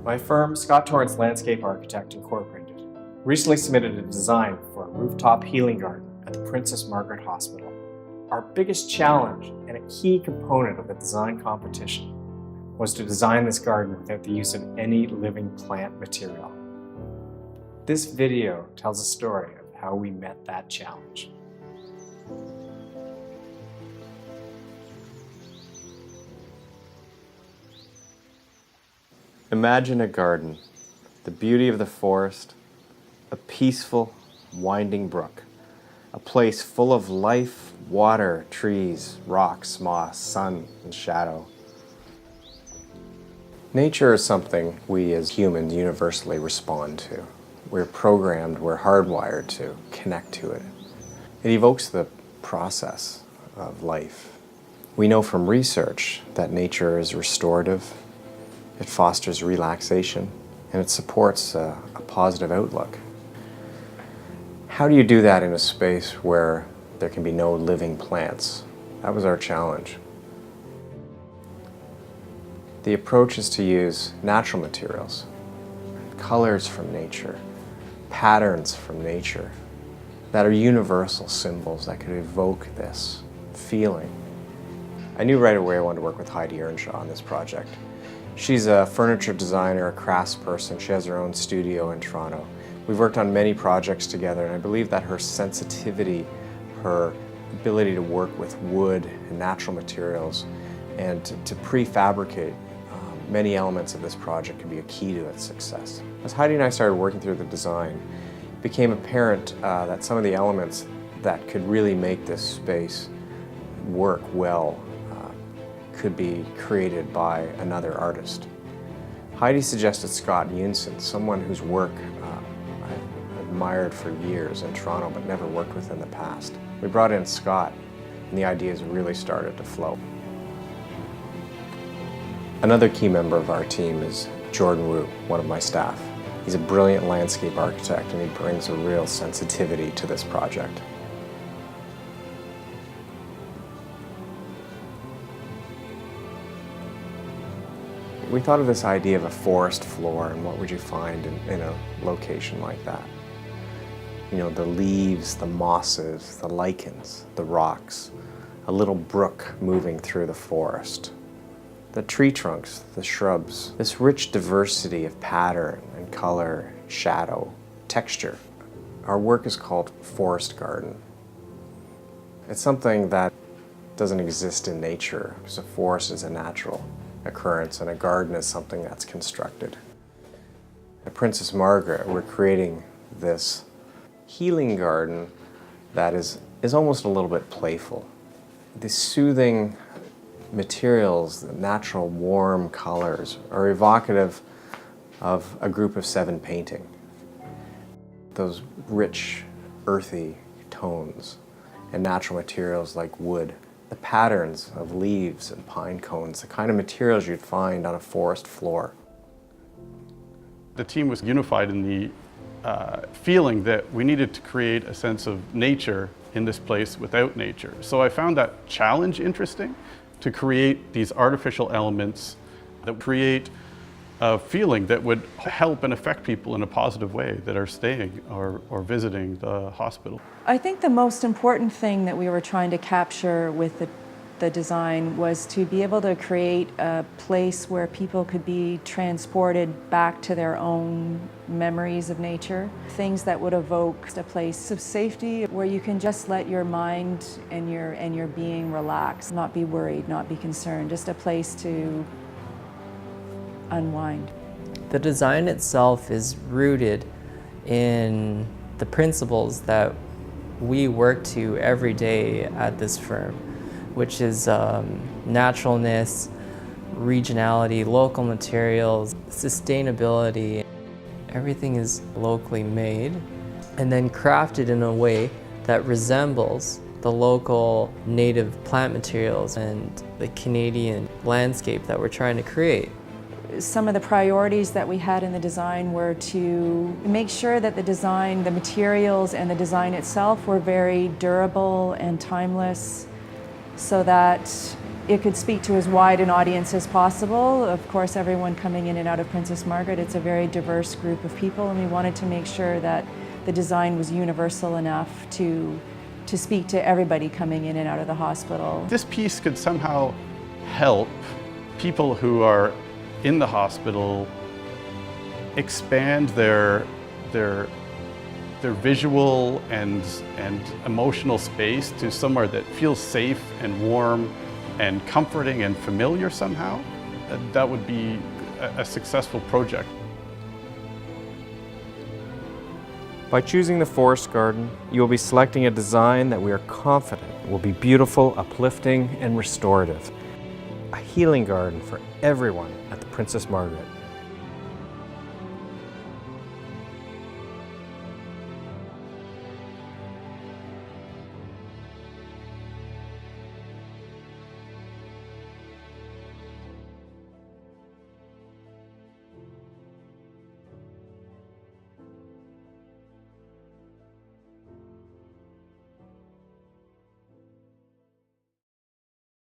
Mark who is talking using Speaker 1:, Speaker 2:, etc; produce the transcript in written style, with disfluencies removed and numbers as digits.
Speaker 1: My firm, Torrance Landscape Architect Inc, recently submitted a design for a rooftop healing garden at the Princess Margaret Hospital. Our biggest challenge and a key component of the design competition was to design this garden without the use of any living plant material. This video tells a story of how we met that challenge. Imagine a garden, the beauty of the forest, a peaceful, winding brook, a place full of life, water, trees, rocks, moss, sun, and shadow. Nature is something we as humans universally respond to. We're programmed, we're hardwired to connect to it. It evokes the process of life. We know from research that nature is restorative, it fosters relaxation, and it supports a positive outlook. How do you do that in a space where there can be no living plants? That was our challenge. The approach is to use natural materials, colors from nature, patterns from nature that are universal symbols that could evoke this feeling. I knew right away I wanted to work with Heidi Earnshaw on this project. She's a furniture designer, a craftsperson. She has her own studio in Toronto. We've worked on many projects together, and I believe that her sensitivity, her ability to work with wood and natural materials, and to prefabricate many elements of this project could be a key to its success. As Heidi and I started working through the design, it became apparent that some of the elements that could really make this space work well could be created by another artist. Heidi suggested Eunson, someone whose work I've admired for years in Toronto but never worked with in the past. We brought in Scott, and the ideas really started to flow. Another key member of our team is Jordan Wu, one of my staff. He's a brilliant landscape architect, and he brings a real sensitivity to this project. We thought of this idea of a forest floor, and what would you find in a location like that? You know, the leaves, the mosses, the lichens, the rocks, a little brook moving through the forest, the tree trunks, the shrubs, this rich diversity of pattern and color, shadow, texture. Our work is called Forest Garden. It's something that doesn't exist in nature, because a forest is a natural occurrence and a garden is something that's constructed. At Princess Margaret, we're creating this healing garden that is almost a little bit playful. The soothing materials, the natural warm colors are evocative of a group of 7 painting. Those rich, earthy tones and natural materials like wood, the patterns of leaves and pine cones, the kind of materials you'd find on a forest floor.
Speaker 2: The team was unified in the feeling that we needed to create a sense of nature in this place without nature. So I found that challenge interesting, to create these artificial elements that create a feeling that would help and affect people in a positive way that are staying or visiting the hospital.
Speaker 3: I think the most important thing that we were trying to capture with the design was to be able to create a place where people could be transported back to their own memories of nature. Things that would evoke a place of safety where you can just let your mind and your being relax, not be worried, not be concerned, just a place to unwind.
Speaker 4: The design itself is rooted in the principles that we work to every day at this firm, which is naturalness, regionality, local materials, sustainability. Everything is locally made and then crafted in a way that resembles the local native plant materials and the Canadian landscape that we're trying to create.
Speaker 3: Some of the priorities that we had in the design were to make sure that the design, the materials and the design itself were very durable and timeless, so that it could speak to as wide an audience as possible. Of course, everyone coming in and out of Princess Margaret, it's a very diverse group of people, and we wanted to make sure that the design was universal enough to speak to everybody coming in and out of the hospital.
Speaker 2: This piece could somehow help people who are in the hospital expand their visual and emotional space to somewhere that feels safe and warm and comforting and familiar somehow. That would be a successful project.
Speaker 1: By choosing the forest garden, you will be selecting a design that we are confident will be beautiful, uplifting, and restorative. A healing garden for everyone at the Princess Margaret.